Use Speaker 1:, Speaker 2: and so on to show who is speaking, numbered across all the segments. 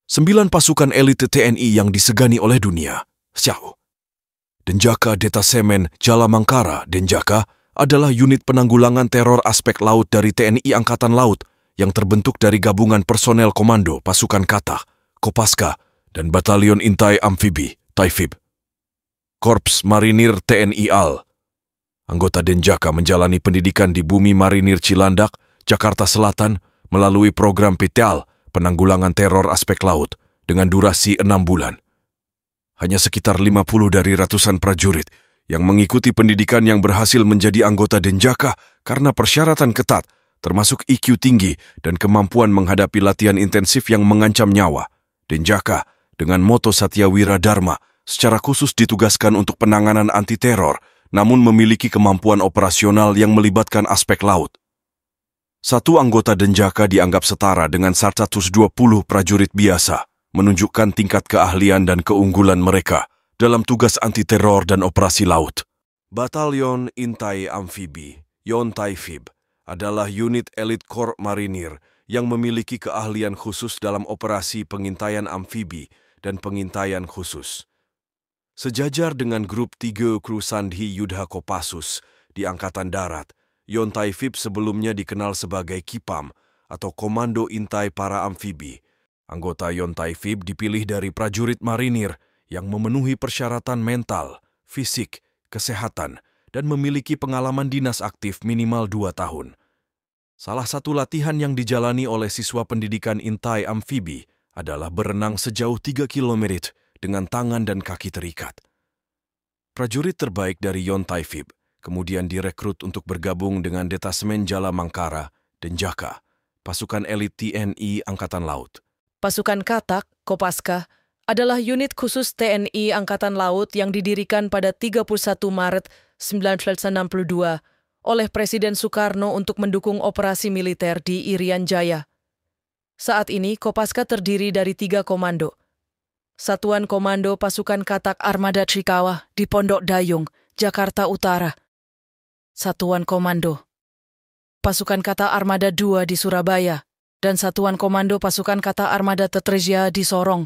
Speaker 1: 9 pasukan elit TNI yang disegani oleh dunia. Xiao. Denjaka Detasemen Jalamangkara Denjaka adalah unit penanggulangan teror aspek laut dari TNI Angkatan Laut yang terbentuk dari gabungan personel komando pasukan Kata, Kopaska, dan Batalion Intai Amfibi, Taifib. Korps Marinir TNI AL. Anggota Denjaka menjalani pendidikan di Bumi Marinir Cilandak, Jakarta Selatan melalui program PTAL, penanggulangan teror aspek laut, dengan durasi 6 bulan. Hanya sekitar 50 dari ratusan prajurit yang mengikuti pendidikan yang berhasil menjadi anggota Denjaka karena persyaratan ketat, termasuk IQ tinggi dan kemampuan menghadapi latihan intensif yang mengancam nyawa. Denjaka, dengan moto Satya Wira Dharma, secara khusus ditugaskan untuk penanganan anti-teror, namun memiliki kemampuan operasional yang melibatkan aspek laut. Satu anggota Denjaka dianggap setara dengan 120 prajurit biasa, menunjukkan tingkat keahlian dan keunggulan mereka dalam tugas anti-teror dan operasi laut. Batalion Intai Amfibi, Yontaifib, adalah unit elit Korps Marinir yang memiliki keahlian khusus dalam operasi pengintaian amfibi dan pengintaian khusus. Sejajar dengan Grup 3 Kru Sandhi Yudha Kopassus di Angkatan Darat, Yontaifib sebelumnya dikenal sebagai KIPAM atau Komando Intai Para Amfibi. Anggota Yontaifib dipilih dari prajurit marinir yang memenuhi persyaratan mental, fisik, kesehatan, dan memiliki pengalaman dinas aktif minimal 2 tahun. Salah satu latihan yang dijalani oleh siswa pendidikan Intai Amfibi adalah berenang sejauh 3 km dengan tangan dan kaki terikat. Prajurit terbaik dari Yontaifib kemudian direkrut untuk bergabung dengan Detasemen Jalamangkara, Denjaka, pasukan elit TNI Angkatan Laut.
Speaker 2: Pasukan Katak, Kopaska, adalah unit khusus TNI Angkatan Laut yang didirikan pada 31 Maret 1962 oleh Presiden Soekarno untuk mendukung operasi militer di Irian Jaya. Saat ini, Kopaska terdiri dari 3 komando. Satuan Komando Pasukan Katak Armada Trikawa di Pondok Dayung, Jakarta Utara. Satuan Komando Pasukan Kata Armada 2 di Surabaya, dan Satuan Komando Pasukan Kata Armada Tetreja di Sorong.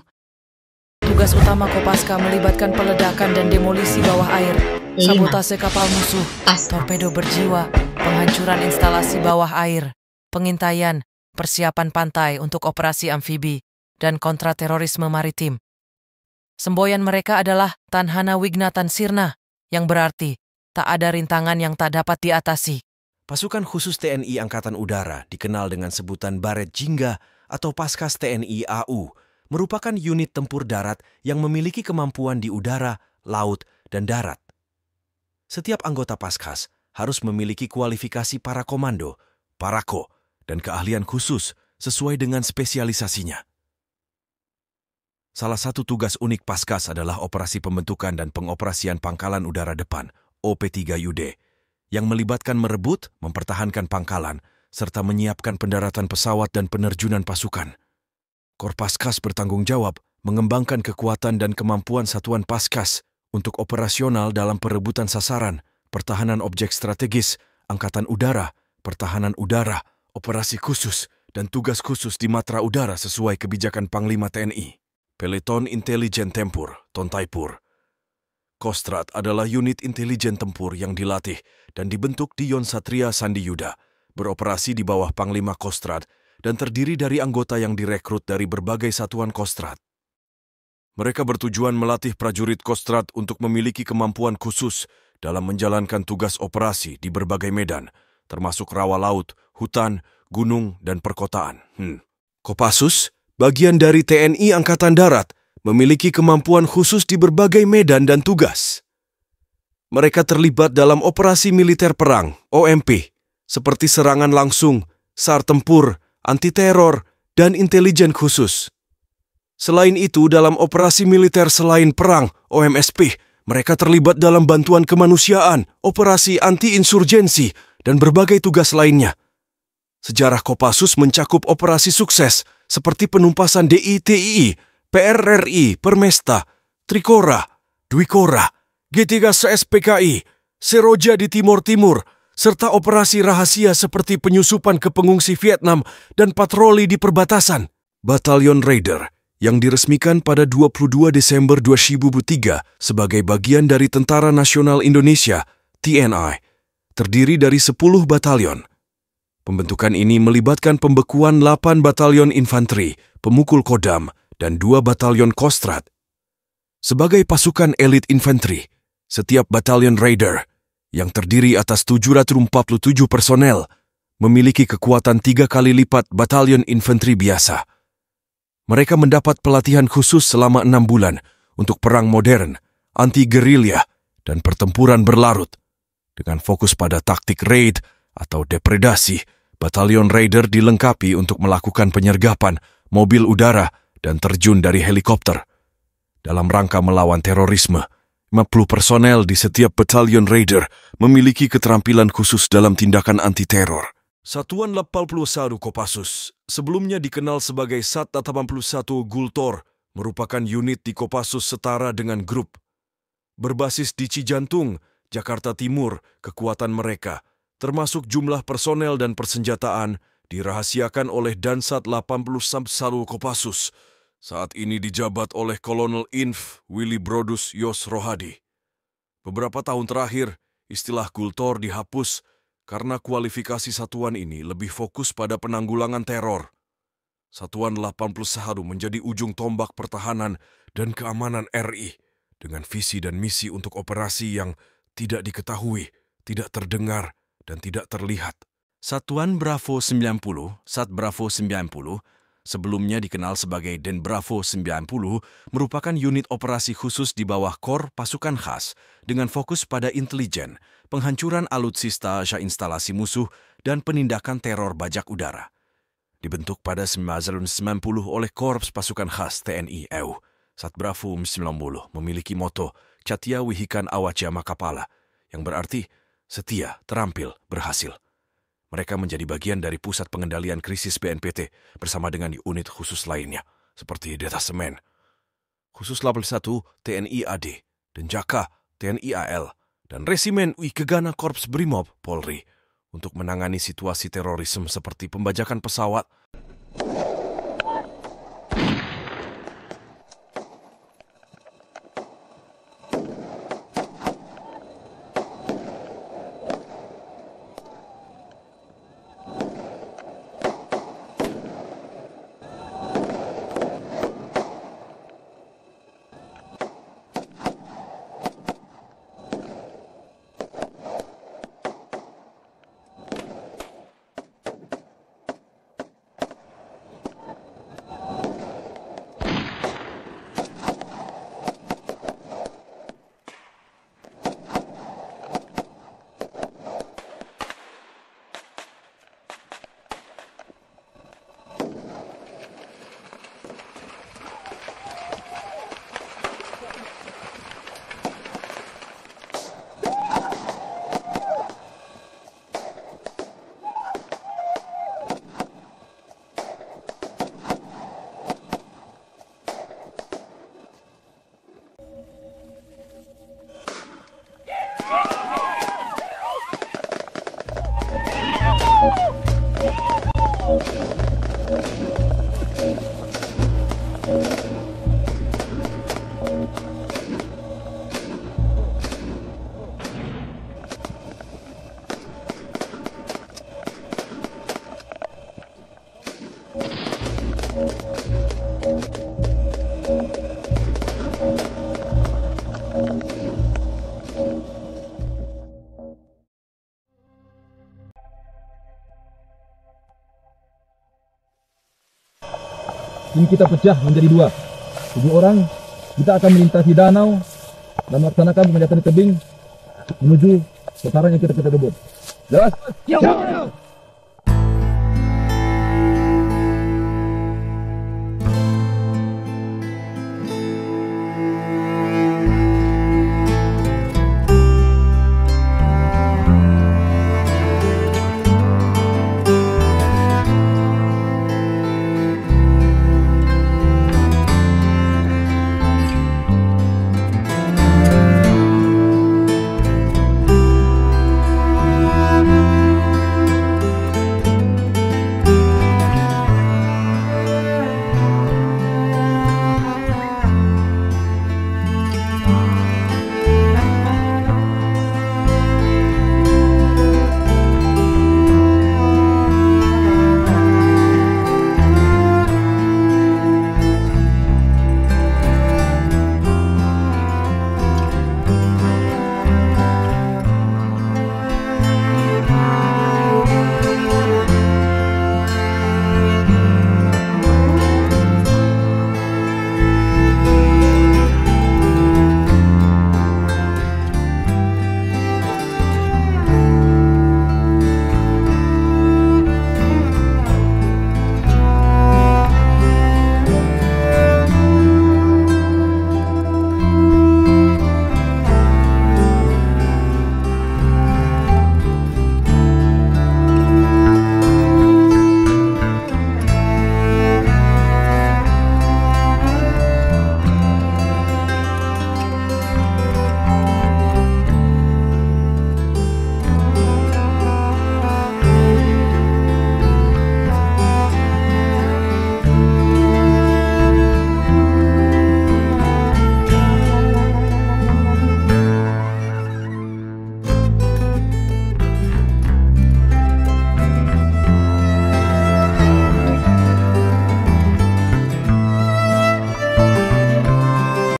Speaker 2: Tugas utama Kopaska melibatkan peledakan dan demolisi bawah air, sabotase kapal musuh, torpedo berjiwa, penghancuran instalasi bawah air, pengintaian, persiapan pantai untuk operasi amfibi, dan kontraterorisme maritim. Semboyan mereka adalah Tanhana Wignatan Sirna, yang berarti tak ada rintangan yang tak dapat diatasi.
Speaker 1: Pasukan khusus TNI Angkatan Udara dikenal dengan sebutan Baret Jingga atau Paskas TNI AU, merupakan unit tempur darat yang memiliki kemampuan di udara, laut, dan darat. Setiap anggota Paskas harus memiliki kualifikasi para komando, parako, dan keahlian khusus sesuai dengan spesialisasinya. Salah satu tugas unik Paskas adalah operasi pembentukan dan pengoperasian pangkalan udara depan, OP3UD, yang melibatkan merebut, mempertahankan pangkalan, serta menyiapkan pendaratan pesawat dan penerjunan pasukan. Korps Paskas bertanggung jawab mengembangkan kekuatan dan kemampuan satuan Paskas untuk operasional dalam perebutan sasaran, pertahanan objek strategis, angkatan udara, pertahanan udara, operasi khusus, dan tugas khusus di matra udara sesuai kebijakan Panglima TNI. Peleton Intelijen Tempur, Tontaipur. Kostrat adalah unit intelijen tempur yang dilatih dan dibentuk di Yon Satria Sandi Yuda, beroperasi di bawah Panglima Kostrat dan terdiri dari anggota yang direkrut dari berbagai satuan Kostrat. Mereka bertujuan melatih prajurit Kostrat untuk memiliki kemampuan khusus dalam menjalankan tugas operasi di berbagai medan, termasuk rawa laut, hutan, gunung, dan perkotaan. Kopassus, bagian dari TNI Angkatan Darat, memiliki kemampuan khusus di berbagai medan dan tugas. Mereka terlibat dalam operasi militer perang, OMP, seperti serangan langsung, SAR tempur, anti-teror, dan intelijen khusus. Selain itu, dalam operasi militer selain perang, OMSP, mereka terlibat dalam bantuan kemanusiaan, operasi anti-insurgensi, dan berbagai tugas lainnya. Sejarah Kopassus mencakup operasi sukses seperti penumpasan DITII, PRRI, Permesta, Trikora, Dwikora, G3CS PKI, Seroja di Timur Timur, serta operasi rahasia seperti penyusupan ke pengungsi Vietnam dan patroli di perbatasan. Batalion Raider yang diresmikan pada 22 Desember 2003 sebagai bagian dari Tentara Nasional Indonesia, TNI, terdiri dari 10 batalion. Pembentukan ini melibatkan pembekuan 8 batalion infanteri, pemukul kodam, dan 2 batalion Kostrad. Sebagai pasukan elit infanteri, setiap batalion Raider, yang terdiri atas 747 personel, memiliki kekuatan 3 kali lipat batalion infanteri biasa. Mereka mendapat pelatihan khusus selama 6 bulan untuk perang modern, anti-gerilya, dan pertempuran berlarut. Dengan fokus pada taktik raid atau depredasi, batalion Raider dilengkapi untuk melakukan penyergapan, mobil udara, dan terjun dari helikopter. Dalam rangka melawan terorisme, 50 personel di setiap batalion Raider memiliki keterampilan khusus dalam tindakan anti-teror. Satuan 81 Kopassus, sebelumnya dikenal sebagai Sat 81 Gultor, merupakan unit di Kopassus setara dengan grup. Berbasis di Cijantung, Jakarta Timur, kekuatan mereka, termasuk jumlah personel dan persenjataan, dirahasiakan oleh Dansat 81 Kopassus. Saat ini dijabat oleh Kolonel Inf. Willy Brodus Yos Rohadi. Beberapa tahun terakhir, istilah Gultor dihapus karena kualifikasi satuan ini lebih fokus pada penanggulangan teror. Satuan 81 menjadi ujung tombak pertahanan dan keamanan RI dengan visi dan misi untuk operasi yang tidak diketahui, tidak terdengar, dan tidak terlihat. Satuan Bravo 90, Sat Bravo 90, sebelumnya dikenal sebagai Den Bravo 90, merupakan unit operasi khusus di bawah Kor Pasukan Khas dengan fokus pada intelijen, penghancuran alutsista instalasi musuh, dan penindakan teror bajak udara. Dibentuk pada 1990 oleh Korps Pasukan Khas TNI EU, Sat Bravo 90 memiliki moto Catya Wihikan Awaja Makapala, yang berarti setia, terampil, berhasil. Mereka menjadi bagian dari Pusat Pengendalian Krisis BNPT bersama dengan unit khusus lainnya, seperti Detasemen Khusus 81 TNI AD, Denjaka TNI AL, dan Resimen UI Gegana Korps Brimob Polri untuk menangani situasi terorisme seperti pembajakan pesawat,
Speaker 3: Ini kita pecah menjadi 2. 7 orang, kita akan melintasi danau dan melaksanakan pengejataan tebing menuju sasaran yang kita kebut. Jelas? Ya.